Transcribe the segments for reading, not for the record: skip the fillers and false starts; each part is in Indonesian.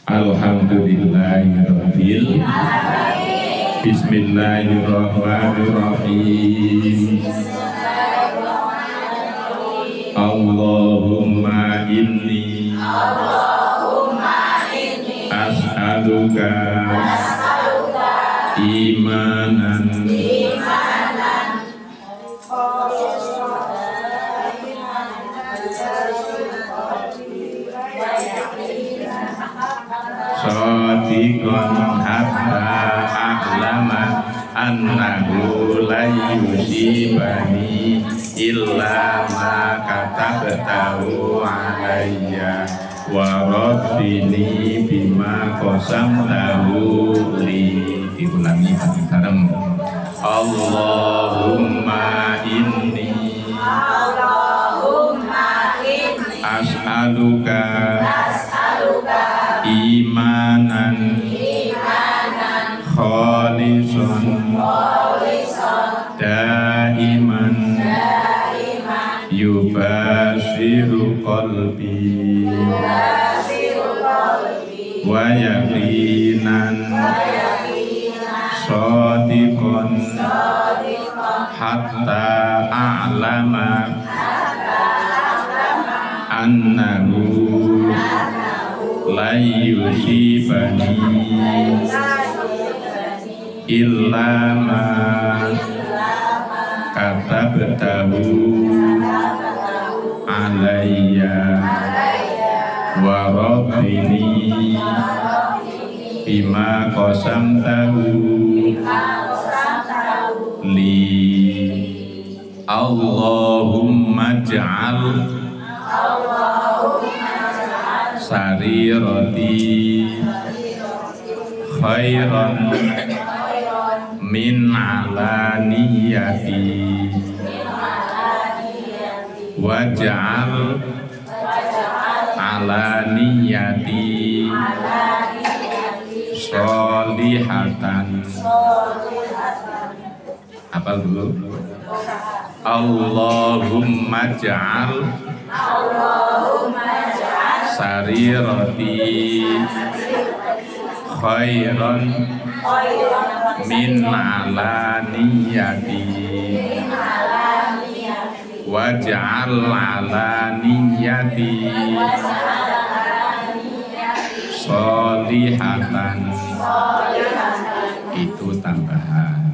Alhamdulillahirabbil Bismillahirrahmanirrahim. Allahumma inni as'aluka imanan shadiqan hatta a'lama annahu la yusibani illa ma katabtahu alayya wa rabbini bima qasamtahu li. Diulangi bareng. Allahumma inni as'aluka imanan khalisan daiman yubashiru qalbi wa yaqinan shadiqan hatta a'lama annahu la yusibani illa ma katabtahu alayya wa rabbini bima qasamtahu li. Allahumma ja'al sarirati khairan min alaniyati waj'al alaniyati sholihatan. Apa dulu? Allahumma ja'al sarirati khairan min alaniyati waj'al alaniyati sholihatan. Itu tambahan.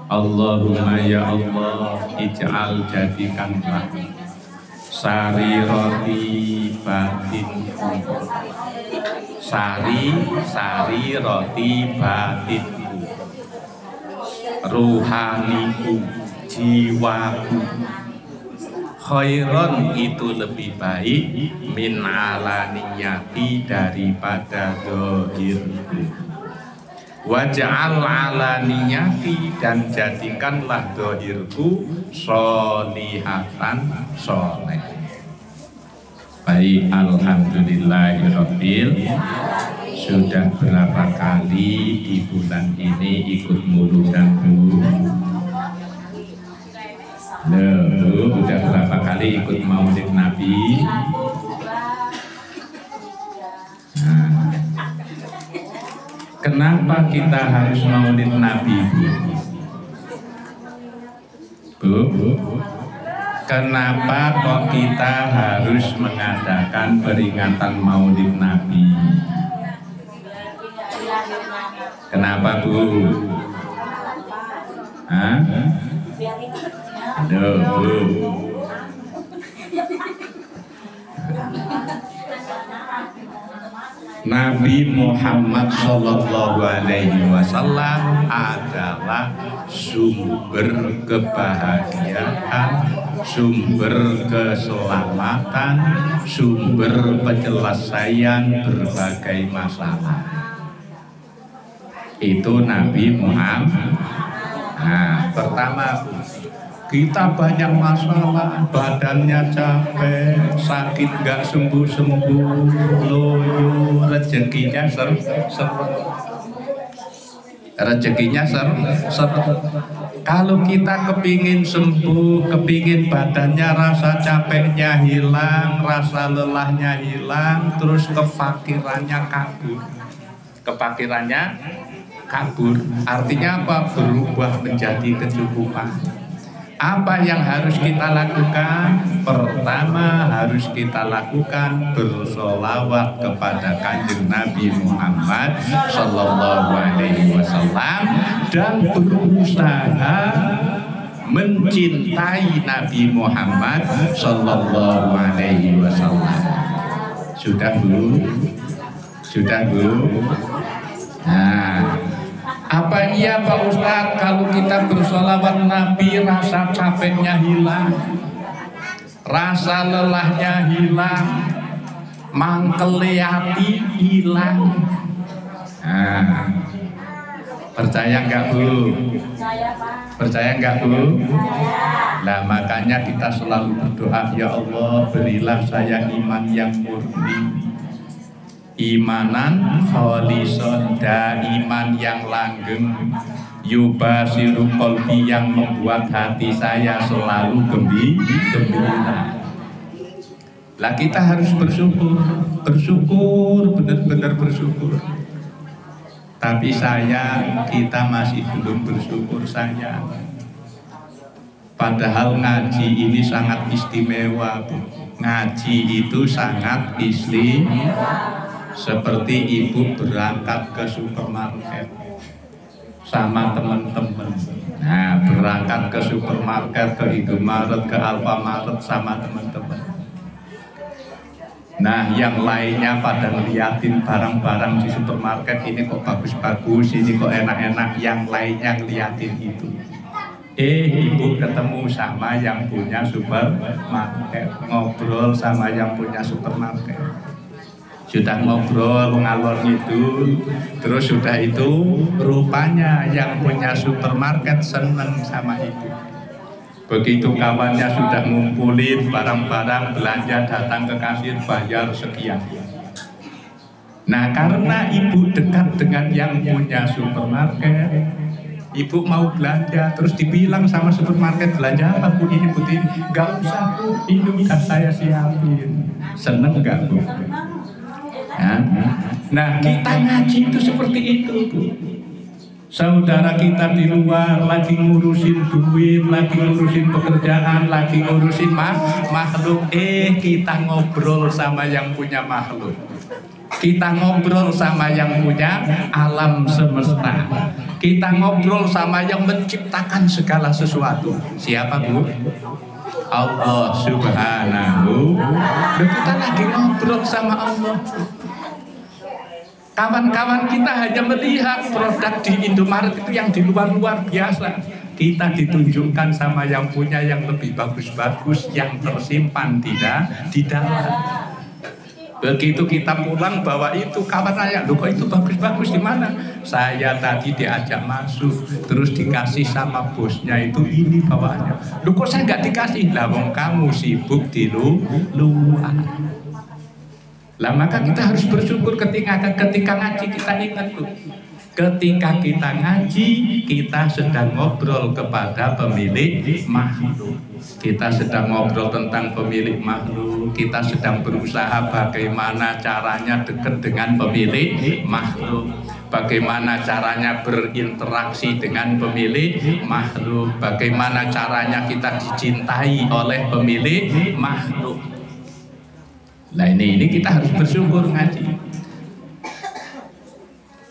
Allahumma ya Allah ij'al jadikanlah sarirati batinku, sari roti batinku, ruhaniku, jiwaku, khairon itu lebih baik min alaniyati daripada dohirku. Waj'al alaniyati dan jadikanlah dohirku sholihatan soleh. Baik, alhamdulillahirabbil. Sudah berapa kali di bulan ini ikut muludan Bu? Bu, sudah berapa kali ikut maulid Nabi? Nah, kenapa kita harus maulid Nabi, Bu? Kenapa kok kita harus mengadakan peringatan maulid Nabi? Kenapa, Bu? Hah? Aduh, Bu. Nabi Muhammad Sallallahu Alaihi Wasallam adalah sumber kebahagiaan, sumber keselamatan, sumber penyelesaian berbagai masalah. Itu Nabi Muhammad. Nah, pertama kita banyak masalah, badannya capek, sakit gak sembuh-sembuh, loyo, rezekinya seret. rezekinya kalau kita kepingin sembuh, kepingin badannya rasa capeknya hilang, rasa lelahnya hilang, terus kefakirannya kabur. Kefakirannya kabur, artinya apa? Berubah menjadi kecukupan. Apa yang harus kita lakukan? Pertama harus kita lakukan bersolawat kepada Kanjeng Nabi Muhammad Sallallahu Alaihi Wasallam dan berusaha mencintai Nabi Muhammad Sallallahu Alaihi Wasallam. Sudah Bu? Sudah Bu? Nah, apa iya Pak Ustadz kalau kita bersolawat Nabi rasa capeknya hilang, rasa lelahnya hilang, mangkele hati hilang? Nah, percaya nggak Bu? Percaya nggak Bu? Nah makanya kita selalu berdoa, ya Allah berilah saya iman yang murni, imanan kholison, iman yang langgeng, yubasiru qalbi, yang membuat hati saya selalu gembira. Lah kita harus bersyukur, benar-benar bersyukur. Tapi kita masih belum bersyukur sayang. Padahal ngaji ini sangat istimewa, Bu. Ngaji itu sangat istimewa. Seperti ibu berangkat ke supermarket sama teman-teman. Nah, berangkat ke supermarket, ke Indomaret, ke Alfamaret sama teman-teman. Nah, yang lainnya pada ngeliatin barang-barang di supermarket, ini kok bagus-bagus, ini kok enak-enak, yang lainnya ngeliatin itu. Ibu ketemu sama yang punya supermarket, ngobrol sama yang punya supermarket. Sudah ngobrol ngalor itu, terus sudah itu rupanya yang punya supermarket seneng sama ibu. Begitu kawannya sudah ngumpulin barang-barang belanja, datang ke kasir bayar sekian. Nah karena ibu dekat dengan yang punya supermarket, ibu mau belanja, terus dibilang sama supermarket, belanja apa Bu? Ini Bu, ini gak usah Bu, ini udah saya siapin. Seneng gak Bu? Nah kita ngaji itu seperti itu Bu. Saudara kita di luar lagi ngurusin duit, lagi ngurusin pekerjaan, lagi ngurusin makhluk, kita ngobrol sama yang punya makhluk. Kita ngobrol sama yang punya alam semesta. Kita ngobrol sama yang menciptakan segala sesuatu. Siapa Bu? Allah Subhanahu. Kita lagi ngobrol sama Allah. Kawan-kawan kita hanya melihat produk di Indomaret itu yang di luar biasa. Kita ditunjukkan sama yang punya yang lebih bagus-bagus, yang tersimpan di dalam. Begitu kita pulang bawa itu, kawan saya, loh kok itu bagus-bagus di mana? Saya tadi diajak masuk, terus dikasih sama bosnya itu, ini bawaannya. Loh kok saya nggak dikasih? Lah wong kamu sibuk di luar. Lah maka kita harus bersyukur ketika ngaji, kita ingat tuh. Ketika kita ngaji, kita sedang ngobrol kepada pemilik makhluk. Kita sedang ngobrol tentang pemilik makhluk. Kita sedang berusaha bagaimana caranya dekat dengan pemilik makhluk. Bagaimana caranya berinteraksi dengan pemilik makhluk. Bagaimana caranya kita dicintai oleh pemilik makhluk. Nah ini kita harus bersyukur ngaji.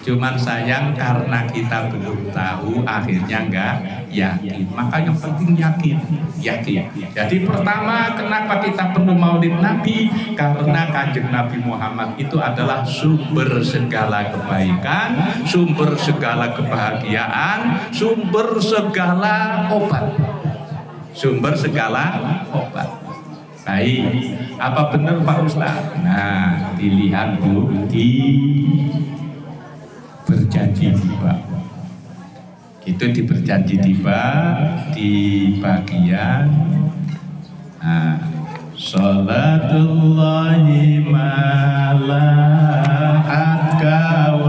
Cuman sayang karena kita belum tahu, akhirnya enggak yakin. Maka yang penting yakin. Jadi pertama, kenapa kita perlu maulid Nabi? Karena Kanjeng Nabi Muhammad itu adalah sumber segala kebaikan, sumber segala kebahagiaan, sumber segala obat. Sumber segala obat. Baik, apa benar Pak Ustaz? Nah, dilihat Bu di berjanji tiba. Itu di berjanji tiba di bagian Salatullahi malaat kawakib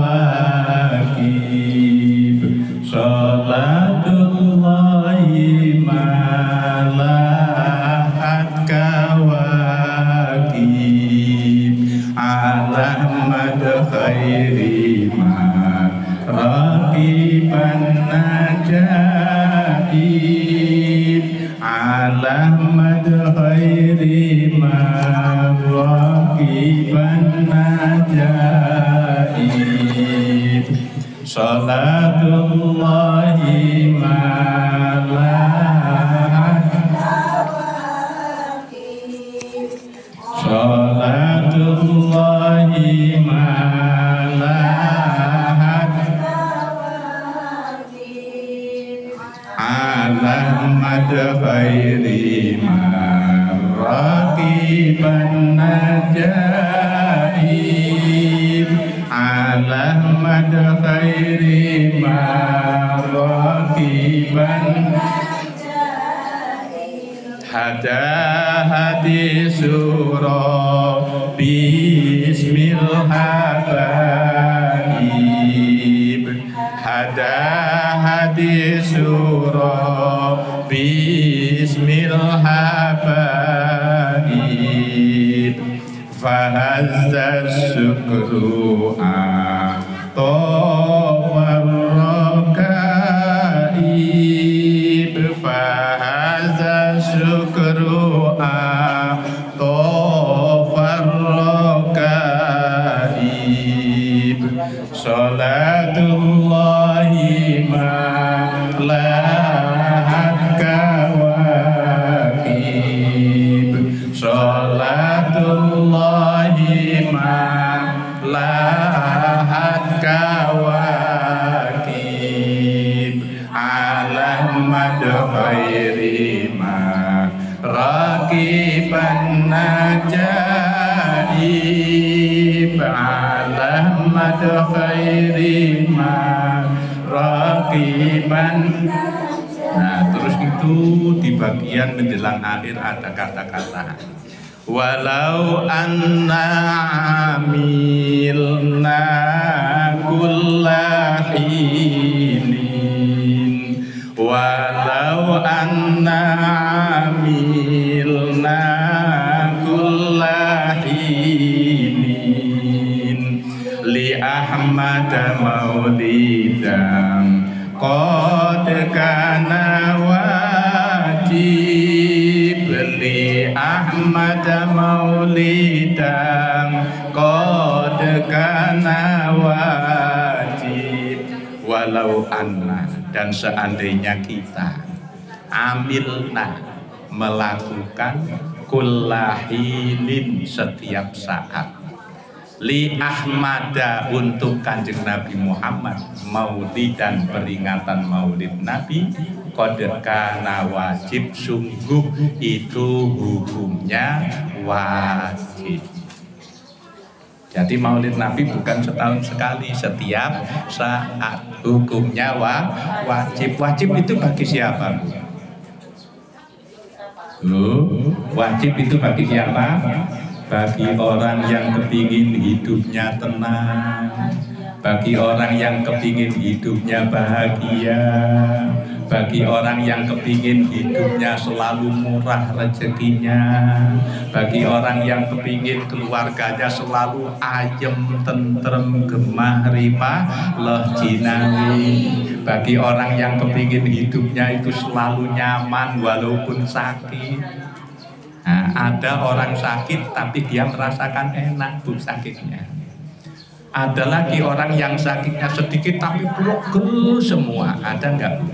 khairi ma raqiban najaib alamat khairi ma raqiban najaib salatullahi salatullahi alamat khairi ma raqiban najaib alamat khairi ma raqiban hada hadi surah bismil habaib hada hadi surah bismil habaib fahazza syukru atawar rakaib fahazza syukru atawar rakaib salatullahi malahat kawakib salatullahi malahat kawakib alamat khairi ma raqiban najaib alamat khairi ma raqiban. Nah, terus itu di bagian menjelang akhir ada kata-kata walau anna amilna kullahinin walau anna amilna kullahinin li ahmad maulidan qad kana wajib li ahmad maulidan qad kana wajib walau anna dan seandainya kita amilna melakukan kullahinin setiap saat li ahmada untuk kanjeng Nabi Muhammad maulid dan peringatan maulid Nabi qad kana wajib sungguh itu hukumnya wajib. Jadi maulid Nabi bukan setahun sekali, setiap saat hukumnya wajib. Wajib itu bagi siapa, Bu? Wajib itu bagi siapa? Bagi orang yang kepingin hidupnya tenang, bagi orang yang kepingin hidupnya bahagia, bagi orang yang kepingin hidupnya selalu murah rezekinya, bagi orang yang kepingin keluarganya selalu ayem, tentrem, gemah, ripah, loh jinawi, bagi orang yang kepingin hidupnya itu selalu nyaman walaupun sakit. Nah, ada orang sakit tapi dia merasakan enak Bu sakitnya. Ada lagi orang yang sakitnya sedikit tapi blogel semua. Ada enggak Bu?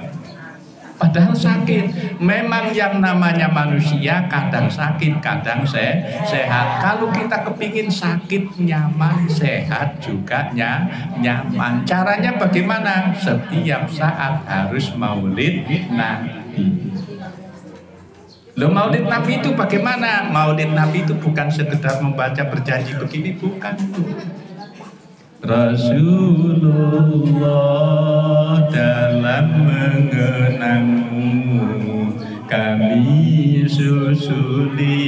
Padahal sakit. Memang yang namanya manusia kadang sakit, kadang sehat. Kalau kita kepingin sakit nyaman, sehat juga nyaman. Caranya bagaimana? Setiap saat harus maulid Nabi. Loh, maulid Nabi itu bagaimana? Maulid Nabi itu bukan sekedar membaca berjanji begini, bukan. Rasulullah dalam mengenangmu kami susuli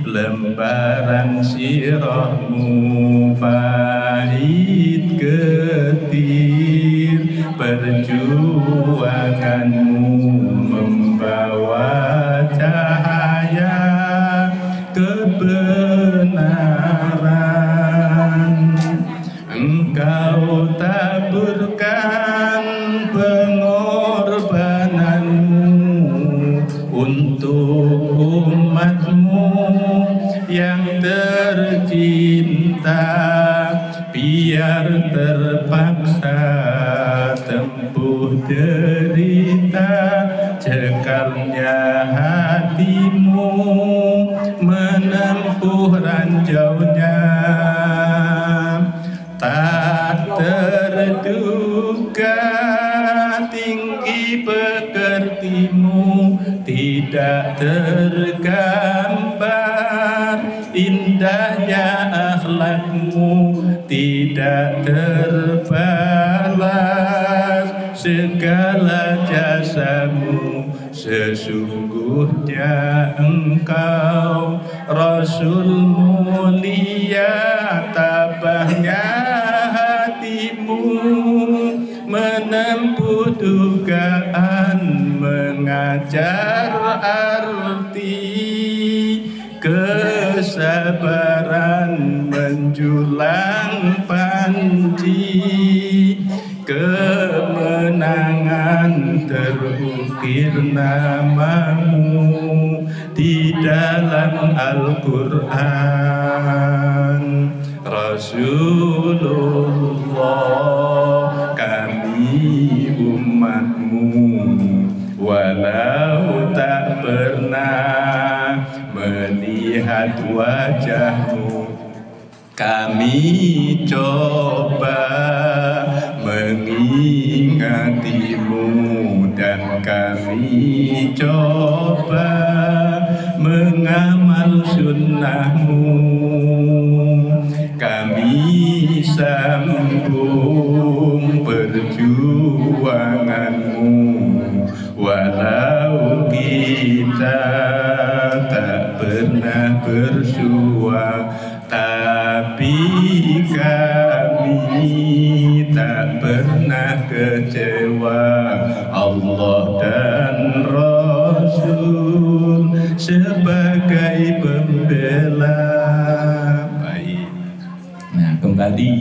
lembaran sirahmu bait ketir perjuanganmu membawa cahaya kebenaran biar terpaksa tempuh derita, cekarnya hatimu menempuh ranjaunya. Tak terduga tinggi pekertimu, tidak tergambar indahnya akhlakmu, tidak terbalas segala jasamu. Sesungguhnya engkau Rasul mulia, tabahnya hatimu menempuh dugaan, mengajar arti kesabaran, menjulang panji kemenangan, terukir namamu di dalam Al-Quran. Rasulullah, kami umatmu, walau tak pernah melihat wajahmu, kami coba mengingatimu, dan kami coba mengamal sunnahmu. Kami sambung perjuanganmu, walau kita tak pernah bersua, tapi kami tak pernah kecewa. Allah dan Rasul sebagai pembela. Baik. Nah, kembali,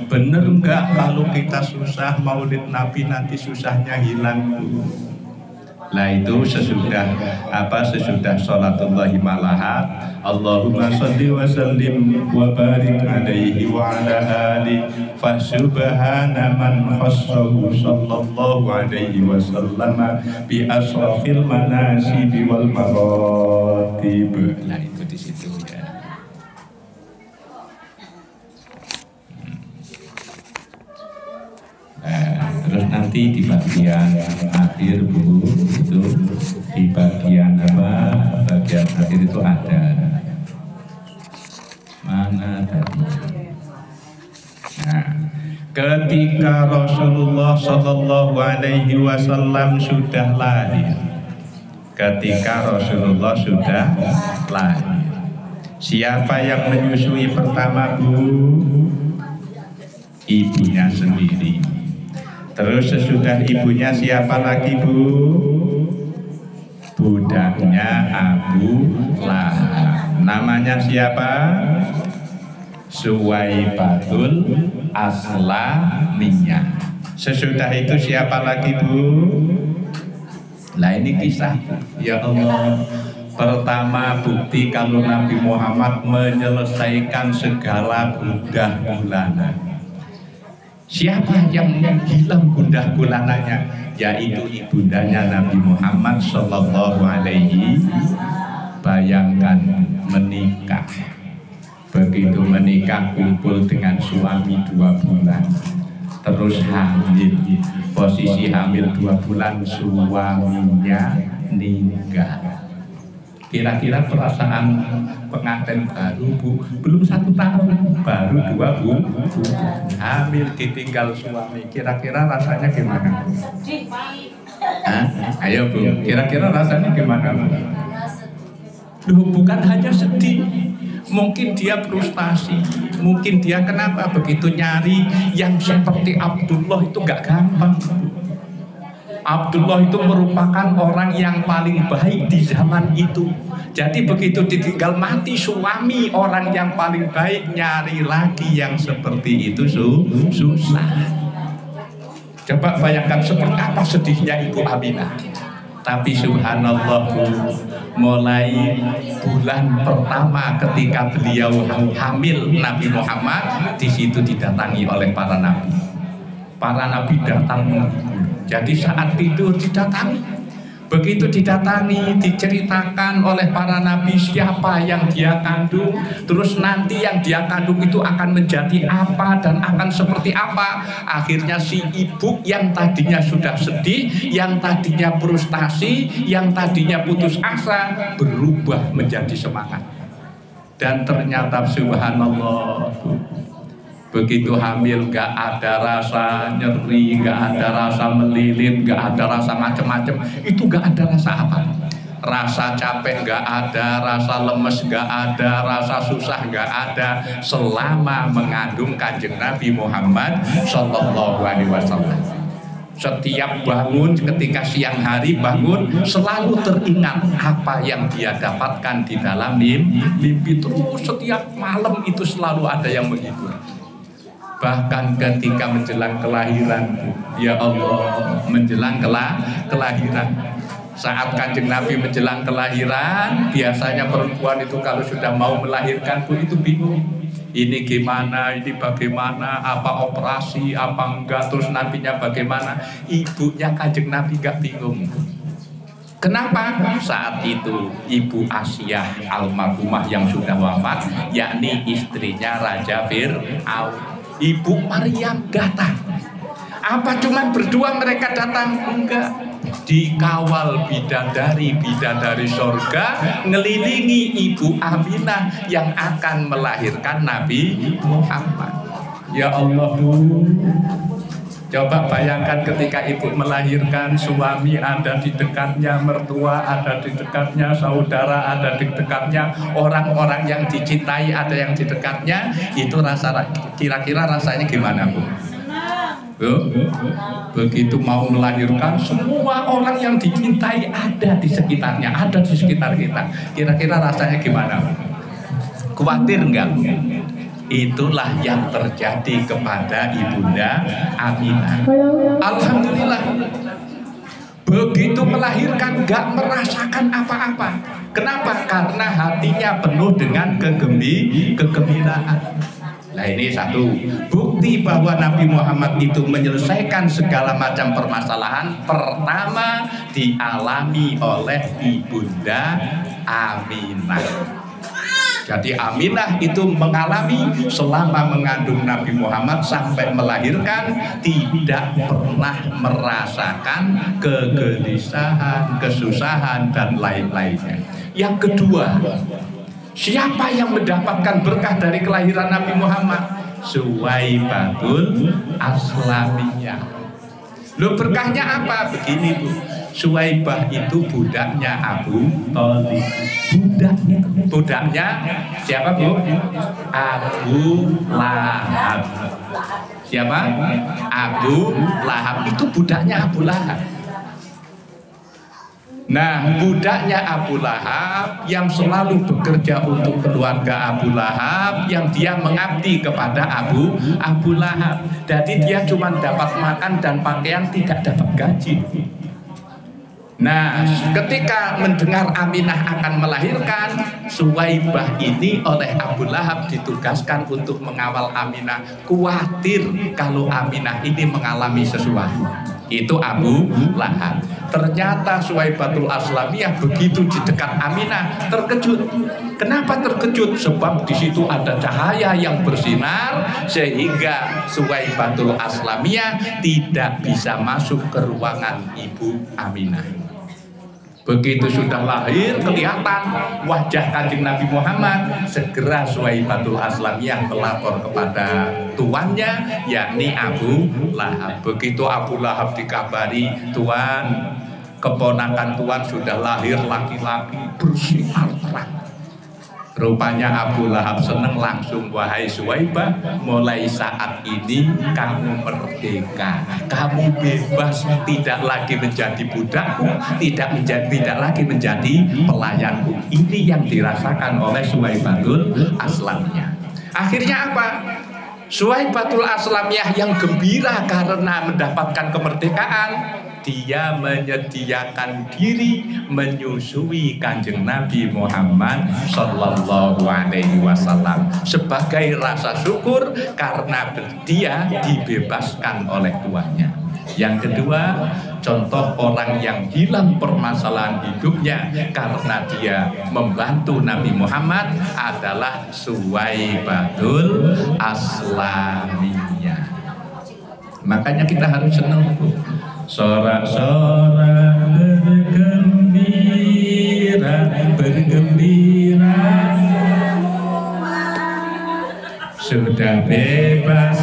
bener nggak kalau kita susah maulid Nabi nanti susahnya hilang? Nah itu sesudah sesudah sholatullahi malahat. Allahumma sholli wa sallim wa barik alaihi wa ala ali fa subhana man khassahu sallallahu alaihi wa sallama bi asrafil manasibi wal maratib. Nah itu di situ ya. Terus nanti di bagian akhir Bu, itu di bagian bagian akhir itu ada mana tadi? Nah, ketika Rasulullah Shallallahu Alaihi Wasallam sudah lahir, ketika Rasulullah sudah lahir, siapa yang menyusui pertama Bu? Ibunya sendiri. Terus sesudah ibunya siapa lagi Bu? Budaknya Abu Lahab. Namanya siapa? Suwaibatul Aslamiyah. Sesudah itu siapa lagi Bu? Nah ini kisah. Ya Allah. Pertama bukti kalau Nabi Muhammad menyelesaikan segala gundah gulana. Siapa yang hilang gundah gulananya? Yaitu ibundanya Nabi Muhammad Sallallahu Alaihi. Bayangkan menikah, begitu menikah kumpul dengan suami 2 bulan, terus hamil, posisi hamil 2 bulan suaminya meninggal. Kira-kira perasaan pengantin baru Bu, belum 1 tahun, baru 2 bulan hamil ditinggal suami, kira-kira rasanya gimana? Ayo Bu, kira-kira rasanya gimana Bu? Loh, bukan hanya sedih, mungkin dia frustasi, mungkin dia kenapa begitu nyari yang seperti Abdullah itu gak gampang. Abdullah itu merupakan orang yang paling baik di zaman itu. Jadi begitu ditinggal mati suami orang yang paling baik, nyari lagi yang seperti itu susah. Coba bayangkan seperti apa sedihnya Ibu Aminah. Tapi subhanallah mulai bulan pertama ketika beliau hamil Nabi Muhammad, di situ didatangi oleh para nabi. Para nabi datang. Jadi saat tidur didatangi. Begitu didatangi, diceritakan oleh para nabi siapa yang dia kandung, terus nanti yang dia kandung itu akan menjadi apa dan akan seperti apa. Akhirnya si ibu yang tadinya sudah sedih, yang tadinya frustasi, yang tadinya putus asa, berubah menjadi semangat. Dan ternyata subhanallah, begitu hamil gak ada rasa nyeri, gak ada rasa melilit, gak ada rasa macam-macam. Itu gak ada rasa apa? Rasa capek gak ada, rasa lemes gak ada, rasa susah gak ada selama mengandung Kanjeng Nabi Muhammad Sallallahu Alaihi Wasallam. Setiap bangun, ketika siang hari bangun, selalu teringat apa yang dia dapatkan di dalam mimpi. Terus setiap malam itu selalu ada yang menghibur. Bahkan ketika menjelang kelahiran, ya Allah, menjelang kelahiran, saat Kanjeng Nabi menjelang kelahiran, biasanya perempuan itu kalau sudah mau melahirkan pun itu bingung. Ini gimana, ini bagaimana, apa operasi, apa enggak, terus nantinya bagaimana. Ibunya Kanjeng Nabi gak bingung. Kenapa? Saat itu Ibu Asiyah almarhumah yang sudah wafat, yakni istrinya Raja Fir'aun, Ibu Maryam datang. Apa cuman berdua mereka datang? Enggak. Dikawal bidadari sorga, ngelilingi Ibu Aminah yang akan melahirkan Nabi Muhammad. Ya Allah, coba bayangkan ketika ibu melahirkan, suami ada di dekatnya, mertua ada di dekatnya, saudara ada di dekatnya, orang-orang yang dicintai ada yang di dekatnya. Itu kira-kira rasanya gimana, Bu? Begitu mau melahirkan, semua orang yang dicintai ada di sekitarnya, ada di sekitar kita. Kira-kira rasanya gimana? Khawatir enggak? Itulah yang terjadi kepada Ibunda Aminah. Alhamdulillah, begitu melahirkan gak merasakan apa-apa. Kenapa? Karena hatinya penuh dengan kegembiraan. Nah, ini satu bukti bahwa Nabi Muhammad itu menyelesaikan segala macam permasalahan. Pertama, dialami oleh Ibunda Aminah. Jadi Aminah itu mengalami selama mengandung Nabi Muhammad sampai melahirkan, tidak pernah merasakan kegelisahan, kesusahan, dan lain-lainnya. Yang kedua, siapa yang mendapatkan berkah dari kelahiran Nabi Muhammad? Suwaibatul Aslamiyah. Loh, berkahnya apa? Begini, Bu. Suwaibah itu budaknya Abu Thalib. Budaknya siapa, Bu? Abu Lahab. Siapa? Abu Lahab. Itu budaknya Abu Lahab. Nah, budaknya Abu Lahab yang selalu bekerja untuk keluarga Abu Lahab, yang dia mengabdi kepada Abu Lahab. Jadi dia cuma dapat makan dan pakaian, tidak dapat gaji. Nah, ketika mendengar Aminah akan melahirkan, Suwaibah ini oleh Abu Lahab ditugaskan untuk mengawal Aminah. Khawatir kalau Aminah ini mengalami sesuatu. Itu Abu Lahab. Ternyata Suwaibatul Aslamiyah begitu di dekat Aminah terkejut. Kenapa terkejut? Sebab di situ ada cahaya yang bersinar sehingga Suwaibatul Aslamiyah tidak bisa masuk ke ruangan Ibu Aminah. Begitu sudah lahir, kelihatan wajah Kanjeng Nabi Muhammad, segera Suwaibatul Aslamiyah melapor kepada tuannya, yakni Abu Lahab. Begitu Abu Lahab dikabari, Tuan, keponakan Tuan sudah lahir laki-laki bersinar terang. Rupanya Abu Lahab senang langsung, wahai Suwaibah, mulai saat ini kamu merdeka, kamu bebas, tidak lagi menjadi budakku, tidak lagi menjadi pelayanku. Ini yang dirasakan oleh Suwaibatul Aslamiyah. Akhirnya apa? Suwaibatul Aslamiyah yang gembira karena mendapatkan kemerdekaan, dia menyediakan diri menyusui Kanjeng Nabi Muhammad Sallallahu Alaihi Wasallam sebagai rasa syukur karena dia dibebaskan oleh tuannya. Yang kedua, contoh orang yang hilang permasalahan hidupnya karena dia membantu Nabi Muhammad adalah Suwaibatul Aslamiyah. Makanya kita harus senang. Sorak-sorak bergembira, bergembira, sudah bebas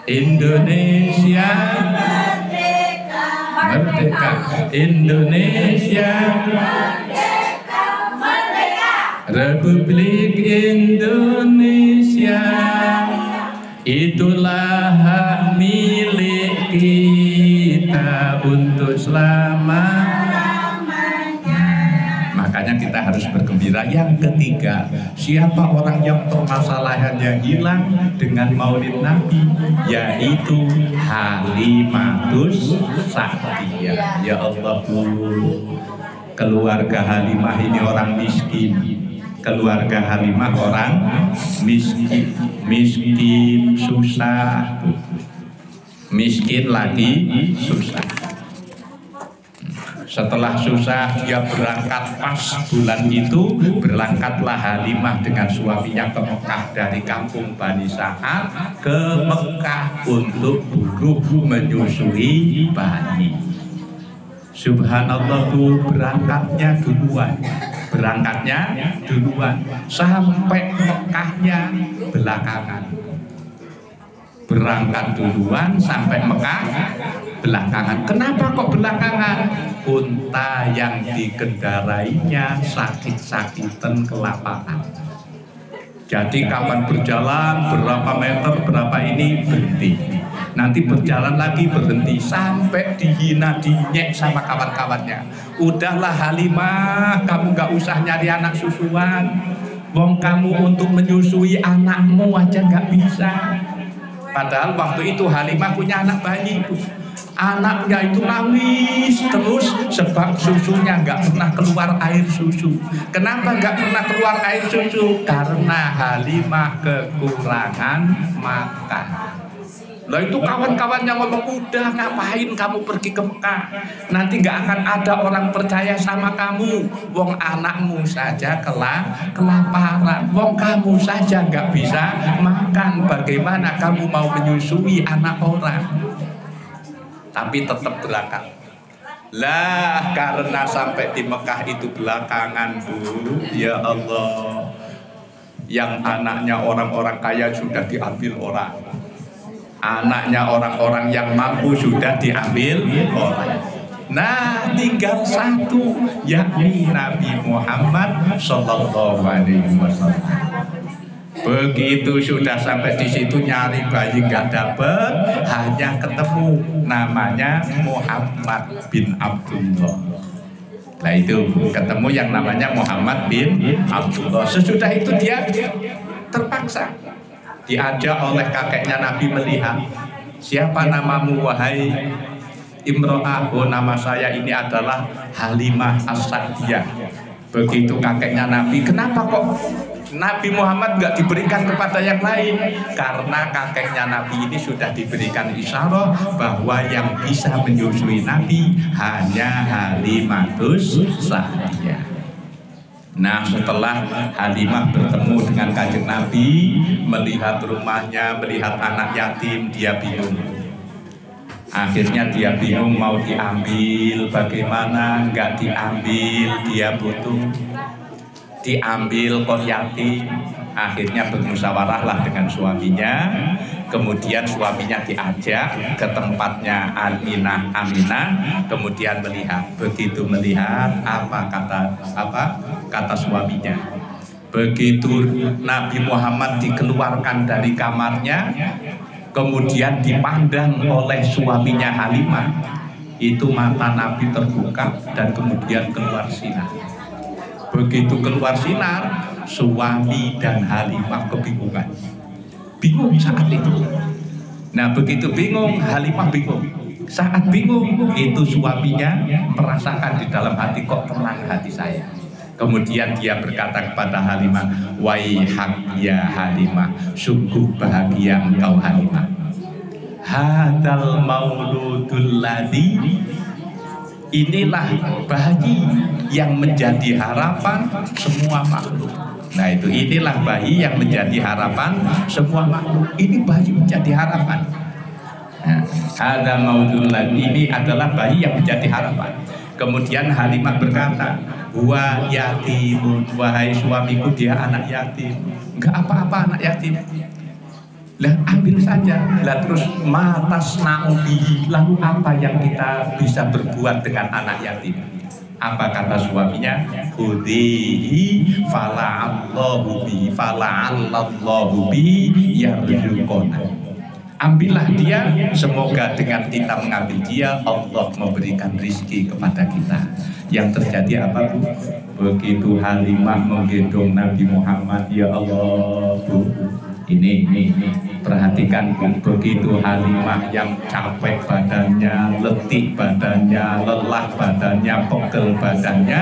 Indonesia merdeka, merdeka Indonesia merdeka, merdeka Republik Indonesia, itulah hak milik kita untuk selama-lamanya. Makanya kita harus bergembira. Yang ketiga, siapa orang yang permasalahannya hilang dengan Maulid Nabi, yaitu Halimatus Sa'diyah. Ya Allah, keluarga Halimah ini orang miskin. Keluarga Halimah orang miskin, miskin susah, miskin lagi susah. Setelah susah dia berangkat, pas bulan itu berangkatlah Halimah dengan suaminya ke Mekah dari kampung Bani Sa'ad ke Mekah untuk buruh menyusui bayi. Subhanallah, berangkatnya duluan. Berangkatnya duluan sampai Mekahnya belakangan. Berangkat duluan sampai Mekah belakangan. Kenapa kok belakangan? Unta yang dikendarainya sakit-sakitan kelaparan. Jadi kapan berjalan berapa meter berapa ini berhenti. Nanti berjalan lagi berhenti sampai dihina dinyek sama kawan-kawannya. Udahlah Halimah, kamu gak usah nyari anak susuan. Wong kamu untuk menyusui anakmu aja gak bisa. Padahal waktu itu Halimah punya anak bayi. Anaknya itu nangis terus sebab susunya nggak pernah keluar air susu. Kenapa nggak pernah keluar air susu? Karena Halimah kekurangan makan. Lah itu kawan-kawannya ngomong, udah ngapain kamu pergi ke Mekah? Nanti nggak akan ada orang percaya sama kamu. Wong anakmu saja kelaparan. Wong kamu saja nggak bisa makan. Bagaimana kamu mau menyusui anak orang? Tapi tetap berangkat. Lah karena sampai di Mekah itu belakangan, Bu, ya Allah, yang anaknya orang-orang kaya sudah diambil orang, anaknya orang-orang yang mampu sudah diambil orang. Nah tinggal satu, yakni Nabi Muhammad Sallallahu Alaihi Wasallam. Begitu sudah sampai di situ nyari bayi nggak dapet, hanya ketemu namanya Muhammad bin Abdullah. Nah itu ketemu yang namanya Muhammad bin Abdullah. Sesudah itu dia terpaksa diajak oleh kakeknya Nabi melihat, siapa namamu wahai Imro'ah? Oh, nama saya ini adalah Halimah As-Sa'diyah. Begitu kakeknya Nabi, kenapa kok Nabi Muhammad nggak diberikan kepada yang lain? Karena kakeknya Nabi ini sudah diberikan isyarat bahwa yang bisa menyusui Nabi hanya Halimatus Sa'diyah. Nah setelah Halimah bertemu dengan Kanjeng Nabi, melihat rumahnya, melihat anak yatim, dia bingung. Akhirnya dia bingung mau diambil bagaimana, nggak diambil, dia butuh. Diambil kok yatim. Akhirnya bermusyawarahlah dengan suaminya. Kemudian suaminya diajak ke tempatnya Aminah. Kemudian melihat. Begitu melihat, apa kata suaminya? Begitu Nabi Muhammad dikeluarkan dari kamarnya, kemudian dipandang oleh suaminya Halimah, itu mata Nabi terbuka dan kemudian keluar sinar. Begitu keluar sinar, suami dan Halimah kebingungan. Bingung saat itu. Nah begitu bingung, Halimah bingung. Saat bingung, itu suaminya merasakan di dalam hati, kok tenang hati saya. Kemudian dia berkata kepada Halimah, waihak ya Halimah, sungguh bahagia engkau Halimah. Hadal mauludul ladzi, inilah bayi yang menjadi harapan semua makhluk. Nah itu, inilah bayi yang menjadi harapan semua makhluk. Ini bayi menjadi harapan. Nah, hadal mauludul ladzi, ini adalah bayi yang menjadi harapan. Kemudian Halimah berkata, wa yatimun, wahai suamiku dia anak yatim. Enggak apa-apa anak yatim. Lah ambil saja. Lah terus matas naubi, lalu apa yang kita bisa berbuat dengan anak yatim? Apa kata suaminya? Khudihi fala'allahu bi fala'allahu bi yarzuqona. Ambillah dia, semoga dengan kita mengambil dia Allah memberikan rizki kepada kita. Yang terjadi apa Bu? Begitu Halimah menggendong Nabi Muhammad, ya Allah Bu, ini perhatikan Bu, begitu Halimah yang capek badannya, letih badannya, lelah badannya, pegel badannya,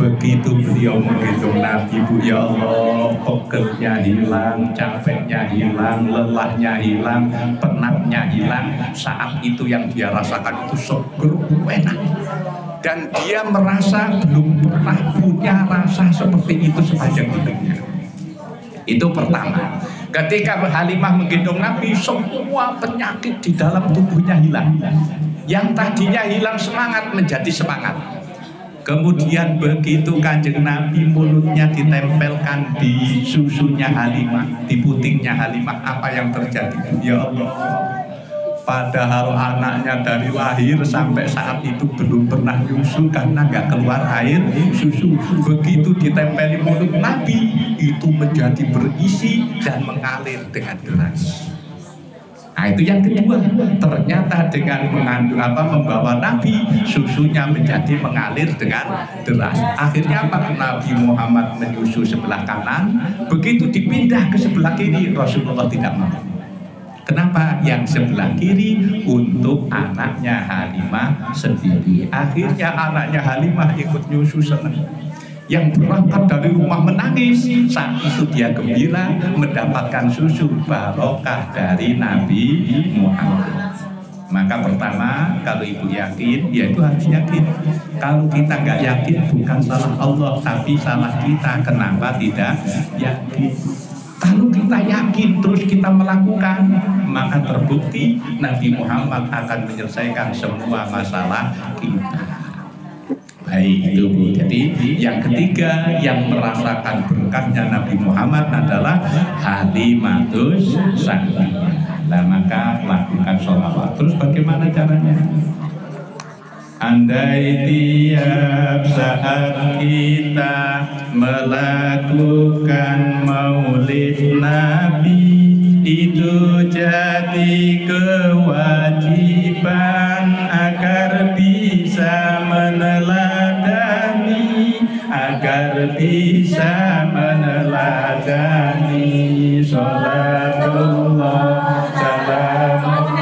begitu beliau menggendong Nabi Bu, ya Allah, pegelnya hilang, capeknya hilang, lelahnya hilang, penatnya hilang. Saat itu yang dia rasakan itu seger, enak. Dan dia merasa belum pernah punya rasa seperti itu sepanjang hidupnya. Itu pertama. Ketika Halimah menggendong Nabi, semua penyakit di dalam tubuhnya hilang. Yang tadinya hilang semangat menjadi semangat. Kemudian begitu Kanjeng Nabi mulutnya ditempelkan di susunya Halimah, di putingnya Halimah, apa yang terjadi? Ya Allah, padahal anaknya dari lahir sampai saat itu belum pernah nyusu karena nggak keluar air susu. Begitu ditempeli mulut Nabi, itu menjadi berisi dan mengalir dengan deras. Nah itu yang kedua, ternyata dengan membawa Nabi, susunya menjadi mengalir dengan deras. Akhirnya apa? Nabi Muhammad menyusu sebelah kanan, begitu dipindah ke sebelah kiri Rasulullah tidak mau. Kenapa? Yang sebelah kiri untuk anaknya Halimah sendiri. Akhirnya anaknya Halimah ikut nyusu senang. Yang berangkat dari rumah menangis, saat itu dia gembira mendapatkan susu barokah dari Nabi Muhammad. Maka pertama, kalau ibu yakin, ya itu harus yakin. Kalau kita nggak yakin, bukan salah Allah, tapi salah kita. Kenapa tidak yakin? Kalau kita yakin terus kita melakukan, maka terbukti Nabi Muhammad akan menyelesaikan semua masalah kita. Baik itu Bu. Jadi yang ketiga yang merasakan berkahnya Nabi Muhammad adalah Halimatus Sa'diyah. Nah maka lakukan sholawat. Terus bagaimana caranya? Andai tiap saat kita melakukan maulid Nabi, itu jadi kewajiban agar bisa meneladani, agar bisa meneladani. Sholatullah salamullah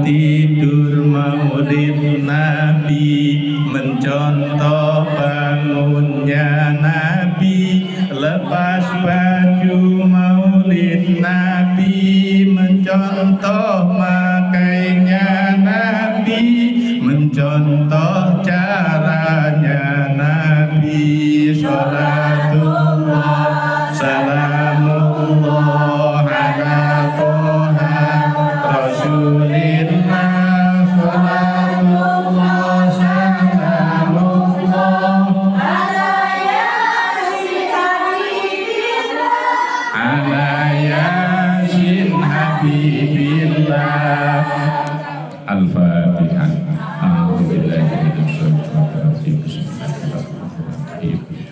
tidur maulid Nabi, mencontoh bangunnya Nabi, lepas baju maulid Nabi, mencontoh makainya Nabi, mencontoh caranya Nabi. Sholatullah salamullah ala toha Rasulillah, sholatullah salamullah ala yasin habibillah. Al-Fatihah.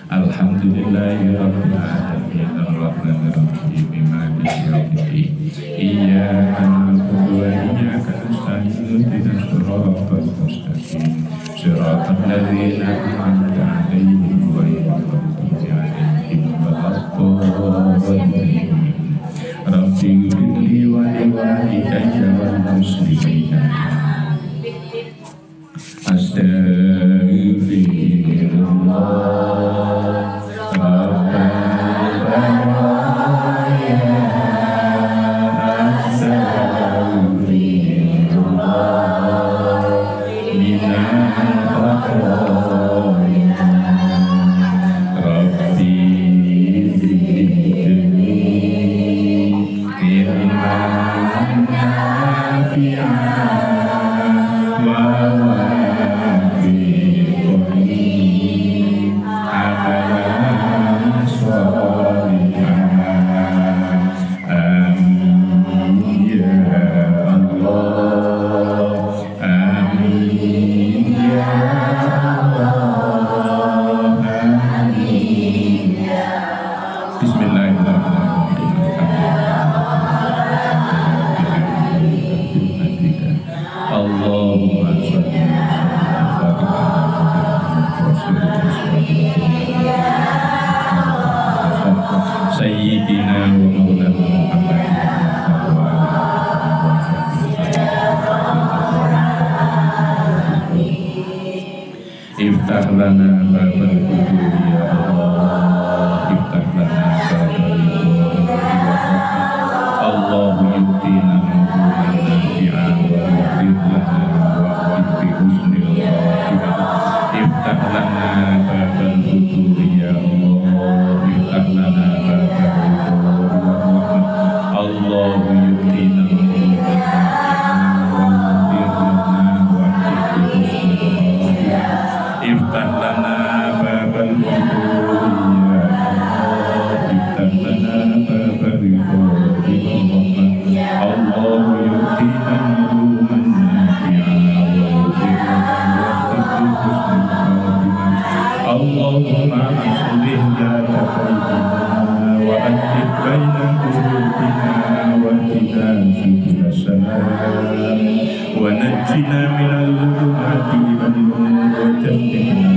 Alhamdulillahirabbil alamin. Bismillahirrahmanirrahim. Maliki yaumiddin. Iyyaka na'budu wa iyyaka nasta'in. Ihdinas siratal mustaqim. Siratal ladzina an'amta 'alaihim ghairil maghdubi 'alaihim waladdallin. Rabbi ighfirli wa liwalidayya wal muslimina. Astaghfirullah. Iftah lana babal quduri ya Allah. Iftah lana babal quduri wa rahmah. Allahu yu'tina nuburan nafi'a wa yu'rid lana wa bi husnil khatimah. Iftah lana babal quduri ya Allah. Iftah lana babal quduri wa rahmah. Allahu yu'tina nuburan nafi'a wa yu'rid lana wa bi husnil khatimah. Iftah lana babal quduri ya Allah. Iftah lana babal quduri wa rahmah. Allahu yu'tina nuburan nafi'a wa yu'rid lana wa bi husnil khatimah. Allahumma aslih dhata bainina wa alif baina qulubina wa ihdina subul salam wa najjina minal dhulumati ilan nur wa jannibna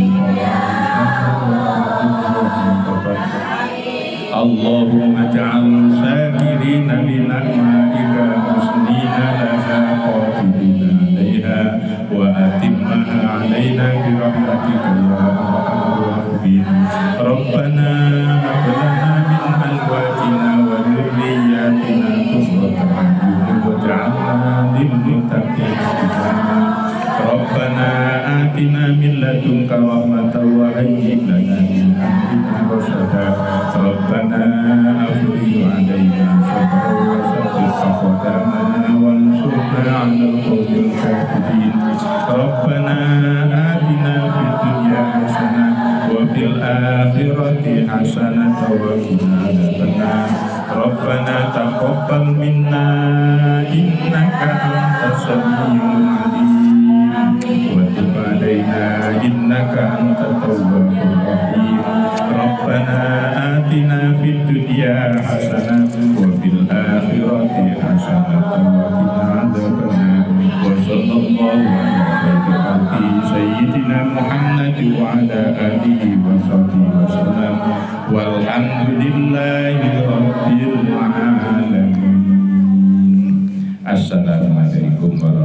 Allahumma ja'al sakirina li ni'matika musnina lana qatilina 'alaiha wa atimmaha 'alaina bi rahmatika ya arhamar rahimin. Rabbana hab lana min azwajina wa dhurriyyatina qurrata a'yun waj'alna lil muttaqina imama. Rabbana atina min ladunka rahmatan wa hayyi' lana min amrina rashada. Rabbana afrigh 'alaina sabran wa thabbit aqdamana wansurna 'alal qawmil kafirin. Rabbana atina fid dunya hasanah wa fil akhirati hasanah wa qina adzabannar. Rabbana taqabbal minna innaka antas samiul 'alim wa tub 'alaina innaka antat tawwabur rahim. Rabbana atina fid dunya hasanah wa fil akhirati hasanah wa qina adzabannar. Wa sallallahu ala sayyidina Muhammad wa ala alihi wa sahbihi wasallam. Walhamdulillahi rabbil alamin. Assalamualaikum warahmatullahi wabarakatuh.